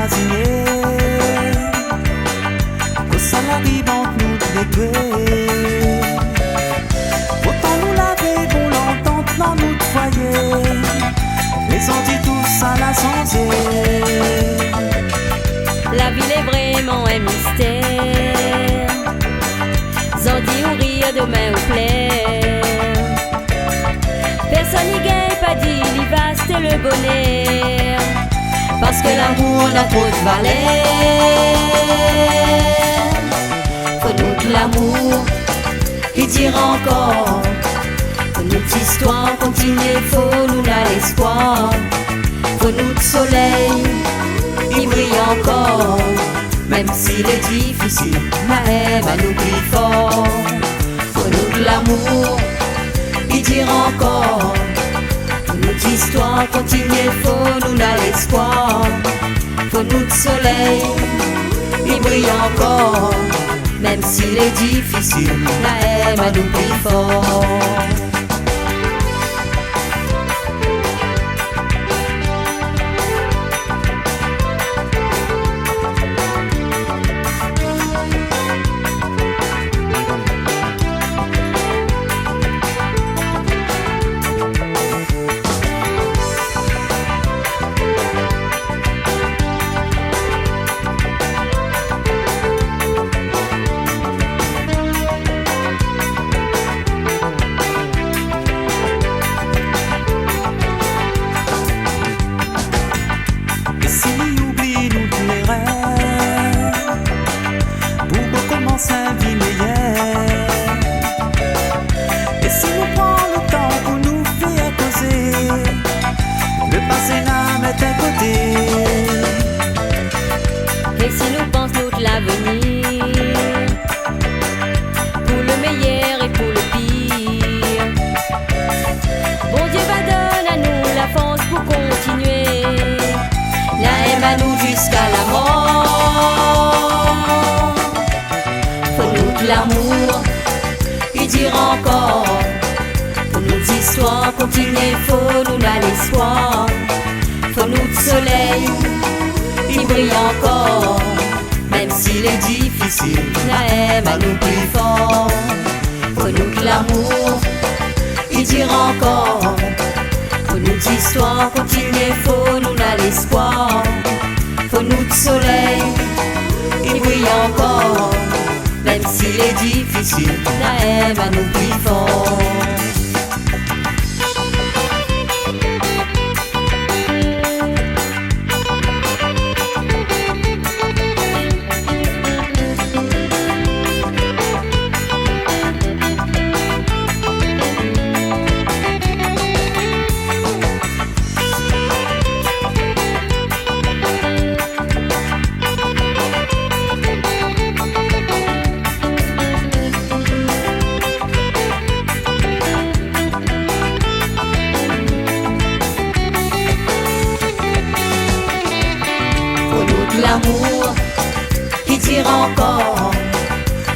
imaginer que ça arrive entre nous les deux. Autant nous laver pour l'entente dans notre foyer. Les ont dit tous à la santé. La ville est vraiment un mystère. Zandi ou rire demain ou plaire. Personne n'y gagne, pas dit, il va, c'était le bonheur. Parce que l'amour n'a trop de valeur. Faut nous de l'amour, qui dira encore. Faut notre histoire continue, faut nous la l'espoir. Faut nous de soleil, il brille encore. Même s'il est difficile, même à nous plus fort. Faut nous de l'amour, il dira encore. Notre histoire continue, faut nous la l'espoir. Faut nous de soleil, il brille encore. Même s'il est difficile, même à nous plus fort. Sa vie meilleure. Et si nous prenons le temps pour nous faire causer, le passé n'a met un côté. Et si nous pensons de l'avenir, pour le meilleur et pour le pire, bon Dieu va donner à nous la force pour continuer. La aime à nous jusqu'à la mort. Faut nous de l'amour, il dira encore. Faut nos histoires continuer, faut nous la l'espoir. Faut nous de soleil, il brille encore. Même s'il est difficile, la aime à nous plus fort. Faut nous de l'amour, il dira encore. Faut nos histoires continuer, faut nous la l'espoir. Faut nous de soleil, il brille encore. Même s'il est difficile, la aime à nous plus fort. L'amour qui tire encore.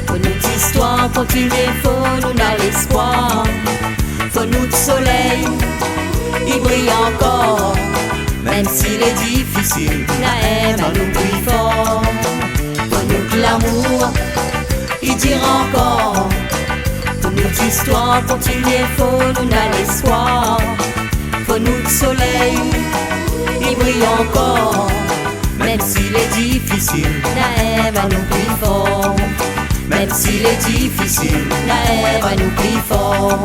Faut notre histoire continuer, faut nous la l'espoir. Faut nous de soleil, il brille encore. Même s'il est difficile, la aime à nous plus fort. Faut nous de l'amour qui tire encore. Faut notre histoire continuer, faut nous la l'espoir. Faut nous de soleil, il brille encore. Même s'il est difficile, la aime à nous plus fort. Même s'il est difficile, la aime à nous plus fort.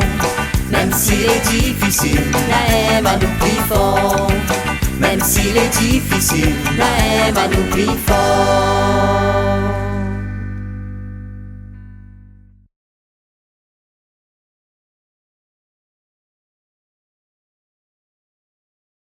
Même s'il est difficile, la aime à nous plus fort. Même s'il est difficile, la aime à nous plus fort.